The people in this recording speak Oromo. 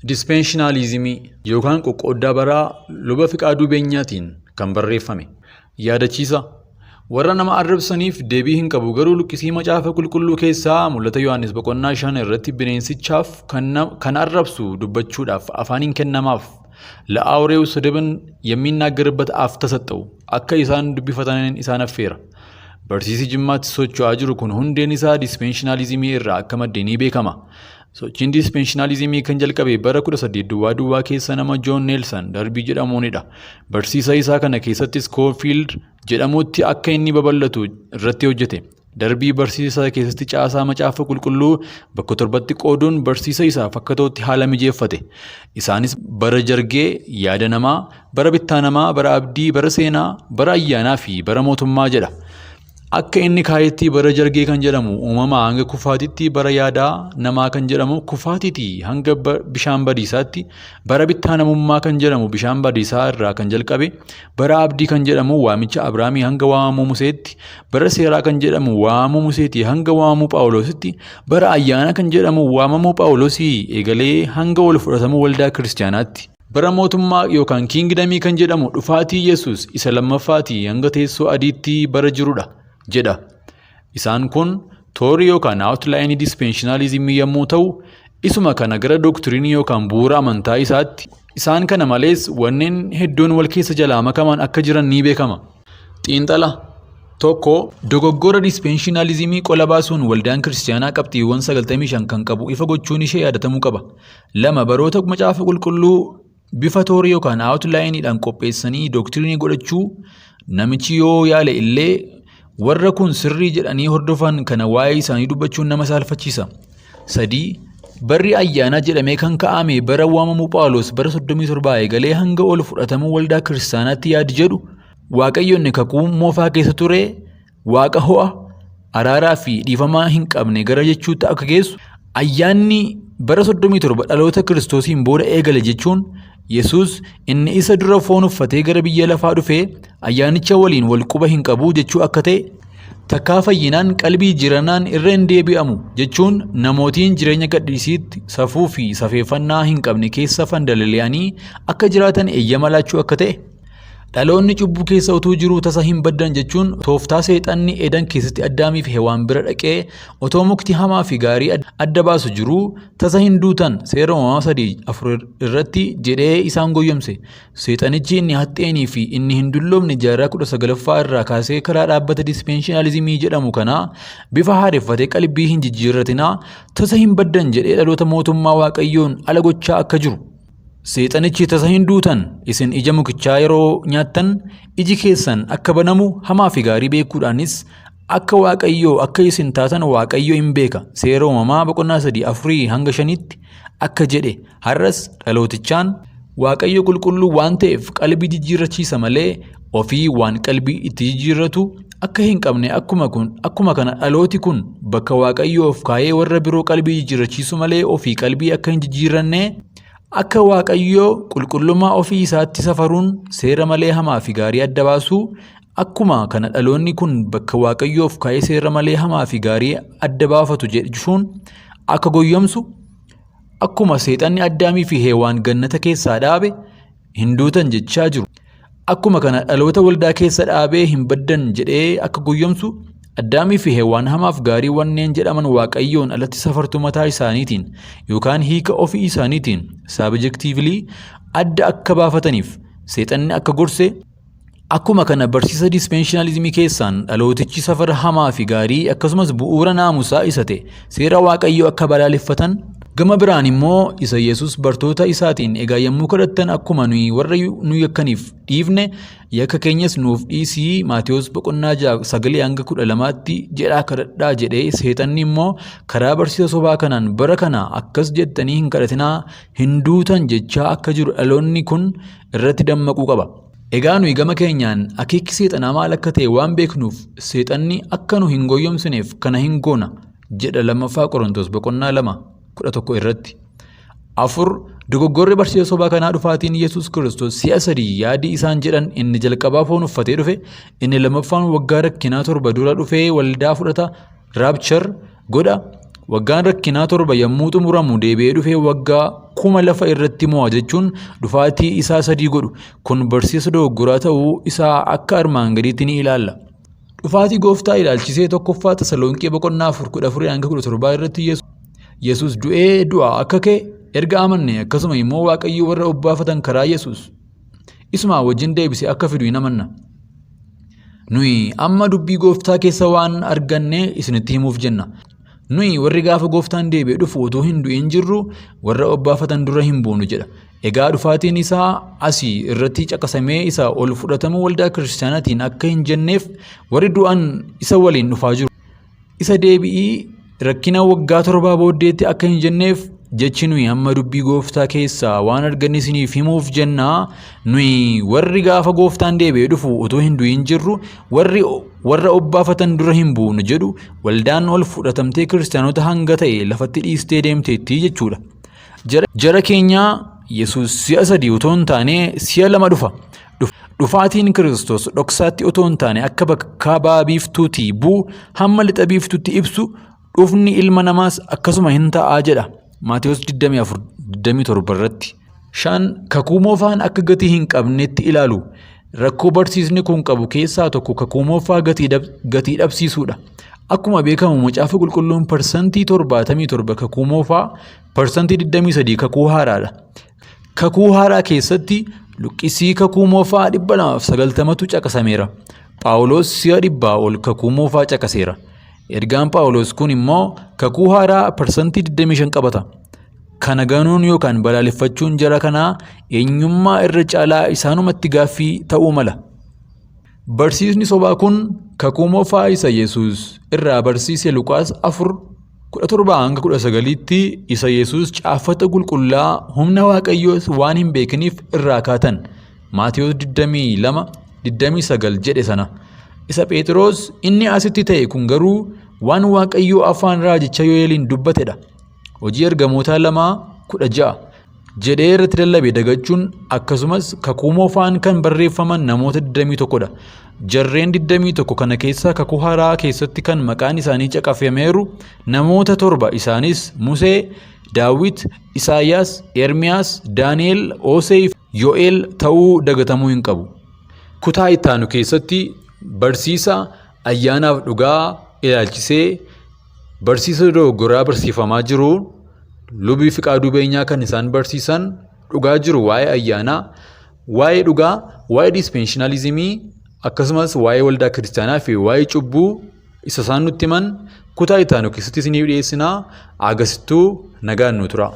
Dispensationalismii yookaan qoqqooddaa baraa luba Fiqaaduu Beenyaatiin kan barreeffame. Yaadachiisa. Warra nama arrabsaniif deebii hin qabu garuu luqqisii macaafa qulqulluu keessaa mul'ata Yohaannis boqonnaa 5 irratti bineensichaaf kan arrabsu dubbachuudhaaf afaaniin kennamaaf ለአውሬው ስድብን የሚናገርበት አፍ ተሰጠው akka isaan dubbifatan isaan affeera. Barsiisi jimmaatti socho'aa jiru kun hundeen isaa dispensationalismii irraa akka madde ni beekama. Sochiin dispensationalismii kan jalqabe bara 18 duwwaa keessa nama John Nelson Darbii jedhamuunidha. Barsiisa isaa kana keessatti Scofield jedhamutti akka inni babal'atu irratti hojjete. Darbii barsiisa keessatti caasaa macaafa qulqulluu bakka torbatti qooduun barsiisa isaaf akka ta'utti haala mijeeffate. Isaanis bara jargee, yaada namaa, bara bittaa namaa, bara abdii, bara seenaa, bara ayyaanaa fi bara mootummaa jedha. Akka inni kaayetti bara jargee kan jedhamu uumamaa hanga kufaatitti, bara yaadaa namaa kan jedhamu kufaatitti hanga bishaan badiisaatti, bara bittaa namummaa kan jedhamu bishaan badiisaa irraa kan jalqabe, bara abdii kan jedhamu waamicha Abrahaamii hanga waamamuu Museetti, bara seeraa kan jedhamu waamamuu Museetti hanga waamamuu Phaawulositti, bara ayyaana kan jedhamu waamamuu Phaawulosii eegalee hanga ol fudhatamuu waldaa kiristaanaatti. Bara mootummaa yookaan kiingdamii kan jedhamu dhufaatii Yesuus isa lammaffaatii hanga teessoo adiitti bara jirudha jedha. Isaan kun toorii yookaan outline dispensationalismii yommuu ta'u, isuma kana gara doktiriinii yookaan bu'uura amantaa isaatti. Isaan kana malees wanneen hedduun wal keessa jalaa makaman akka jiran ni beekama. Xiinxala. Tokko dogoggora dispensationalismii qola baasuun waldaan kiristaanaa qabxiiwwan 95 kan qabu ifa gochuun ishee yaadatamuu qaba. 2 baroota macaafa qulqulluu bifa toorii yookaan outlineidhaan qopheessanii doktiriinii godhachuu namichi yoo yaale illee warra kun sirrii jedhanii hordofan kana waa'ee isaanii dubbachuun nama saalfachiisa. 3 barri ayyaanaa jedhamee kan ka'ame bara waamamuu Phaawulos bara 37 eegalee hanga ol fudhatamuu waldaa kiristaanaatti yaadi jedhu. Waaqayyoon kakuu moofaa keessa ture waaqa ho'a, araaraa fi dhiifamaa hin qabne gara jechuutti akka geessu. Ayyaanni bara 37 dhaloota Kiristoosiin booda eegale jechuun Yesuus inni isa dura foon uffatee gara biyya lafaa dhufee ayyaanicha waliin wal quba hin qabu jechuu akka ta'e, takkaa fayyinaan qalbii jiranaan irra hin deebi'amu jechuun namootiin jireenya gadhiisiitti safuu fi safeeffannaa hin qabne keessa fandalali'anii akka jiraatan eeyyama laachuu akka ta'e. Dhaloonni cubbuu keessa utuu jiruu tasa hin baddan jechuun tooftaa seexanni Edan keessatti Addaamii fi Hewaan bira dhaqee otoo mukti hamaa fi gaarii adda baasu jiruu tasa hin duutan seera uumamaa 3:4 irratti jedhee isaan goyyomse. Seexanichi inni haxxeenii fi inni hin dulloomne jaarraa 19ffaa irraa kaasee karaa dhaabbata dispensationalismii jedhamu kana bifa haareffatee qalbii hin jijjiirratinaa tasa hin baddan jedhee dhaloota mootummaa Waaqayyoon ala gochaa akka jiru. Seexanichi tasa hin duutan isin ija mukichaa yeroo nyaattan iji keessan akka banamu hamaa fi gaarii beekuudhaanis akka Waaqayyoo akka isin taatan Waaqayyo hin beeka. Seera uumamaa boqonnaa 3:4 hanga 5tti akka jedhe. Har'as dhalootichaan Waaqayyo qulqulluu waan ta'eef qalbii jijjiirrachiisa malee ofii waan qalbii itti jijjiirratu akka hin qabne akkuma kana dhalooti kun bakka Waaqayyoof kaayee warra biroo qalbii jijjiirrachiisu malee ofii qalbii akka hin jijjiirranne akka Waaqayyoo qulqullummaa ofii isaatti safaruun seera malee hamaa fi gaarii adda baasu akkuma kana dhaloonni kun bakka Waaqayyoof kaayee seera malee hamaa fi gaarii adda baafatu jechuun akka goyyomsu akkuma seexanni Addaamii fi Hewaan gannata keessaa dhaabe hin duutan jechaa jiru. Akkuma kana dhaloota waldaa keessa dhaabee hin baddan jedhee akka goyyomsu Addaamii fi Hewaan hamaaf gaarii wanneen jedhaman Waaqayyoon alatti safartuu mataa isaaniitiin yookaan hiika ofii isaaniitiin subjectively adda akka baafataniif seexanni akka gorse. Akkuma kana barsiisa dispensationalismii keessaan dhalootichi safara hamaa fi gaarii akkasumas bu'uura naamusaa isa ta'e seera Waaqayyoo akka balaaleffatan. Gama biraan immoo isa Yesuus bartoota isaatiin egaa yommuu kadhattan akkuma nuyi warra nu yakkaniif dhiifne yakka keenyas nuuf dhiisii Maatewos boqonnaa 9 hanga 12tti jedhaa kadhadhaa jedhee seexanni immoo karaa barsiisa sobaa kanaan bara kana akkas jettanii hin kadhatinaa hin duutan jechaa akka jiru dhaloonni kun irratti dammaquu qaba. Egaa nuyi gama keenyaan akeekki seexanaa maal akka ta'e waan beeknuuf seexanni akka nu hin goyyomsineef kana hin goona jedha 2 Qorontos boqonnaa 2:11 irratti. 4 dogoggorri barsiisa sobaa kanaa dhufaatiin Yesuus Kiristoos si'a 3 yaadi isaan jedhan inni jalqabaa foon uffatee dhufe, inni lammaffaan waggaa rakkinaa 7 dura dhufee waldaa fudhata, raapchar godha, Waggaan rakkinaa 7 yommuu xumuramu deebi'ee dhufee waggaa 1000 lafa irratti mo'a jechuun dhufaatii isaa 3 godhu. Kun barsiisa dogoggoraa ta'uu isaa akka armaan gadiitti ni ilaalla. Dhufaatii gooftaa ilaalchisee tokkoffaa Tasalonqee boqonnaa 4:14-17 irratti Yesuus du'ee du'aa akka ka'e erga amanne akkasuma immoo Waaqayyo warra obbaafatan karaa Yesuus isuma wajjin deebisee akka fidu hin amanna. Nuyi amma dubbii gooftaa keessa waan arganne isinitti himuuf jenna. Nuyi warri gaafa gooftaan deebi'ee dhufu utuu hin du'in jirru warra obbaafatan dura hin buunu jedha. Egaa dhufaatiin isaa asii irratti caqasamee isa ol fudhatamu waldaa kiristaanaatiin akka hin jenneef warri du'an isa waliin dhufaa jiru. Isa deebi'ii rakkina waggaa 7 booddeetti akka hin jenneef jechi nuyi amma dubbii gooftaa keessaa waan arganne isiniif himuuf jennaa. Nuyi warri gaafa gooftaan deebi'ee dhufu utuu hin du'in jirru warra obbaafatan dura hin buunu jedhu waldaan ol fudhatamtee kiristaanota hanga ta'e lafatti dhiistee deemteetti jechuudha. Jara keenyaa Yesuus si'a 3 utoo hin taane si'a 2 dhufa. Dhufaatiin Kiristoos dhoksaatti utoo hin taane akka bakka ba'a biiftuutii bu'u hamma lixa biiftuutti ibsu dhufni ilma namaas akkasuma hin ta'aa jedha. Maatewos 24:27 irratti. 5 kakuu moofaan akka gatii hin qabnetti ilaalu. Rakkoo barsiisni kun qabu keessaa tokko kakuu moofaa gatii dhabsiisuudha. Akkuma beekamu macaafa qulqulluun parsantii 77 kakuu moofaa, parsantii 23 kakuu haaraadha. Kakuu haaraa keessatti luqqisii kakuu moofaa 290tu caqasameera. Phaawulos si'a 100 ol kakuu moofaa caqaseera. Ergaan Phaawulos kun immoo kakuu haaraa parsantii 25 qabata. Kana ganuun yookaan balaaleffachuun jara kanaa eenyummaa irra caalaa isaanumatti gaaffii ta'uu mala. Barsiisni sobaa kun kakuu moofaa isa Yesuus irraa barsiise Luqaas 4:17-19tti isa Yesuus caafata qulqullaa humna Waaqayyoos waan hin beekiniif irraa kaatan Maatewos 22:29 jedhe sana. Isa Phexros inni asitti ta'e kun garuu waan Waaqayyoo afaan raajicha Yoo'eeliin dubbatedha. Hojii ergamootaa 2:16 jedhee irratti lallabe dagachuun akkasumas kakuu moofaan kan barreeffaman namoota 21dha. Jarreen 21 kana keessa kakuu haaraa keessatti kan maqaan isaanii caqafameeru namoota 7 isaanis Musee, Daawit, Isaayyaas, Ermiyaas, Daani'el, Hoosee fi Yoo'eel ta'uu dagatamuu hin qabu. Kutaa ittaanu keessatti barsiisa ayyaanaaf dhugaa ilaalchisee barsiisa dogoggoraa barsiifamaa jiru. Lubii Fiqaaduu Beenyaa kan isaan barsiisan dhugaa jiru waa'ee ayyaanaa, waa'ee dhugaa, waa'ee dispenshinalizimii akkasumas waa'ee waldaa kiristaanaa fi waa'ee cubbuu isa isaan nutti himan kutaa ittaanu keessatti isiniif dhiyeessinaa. Agasittuu nagaan nu tura.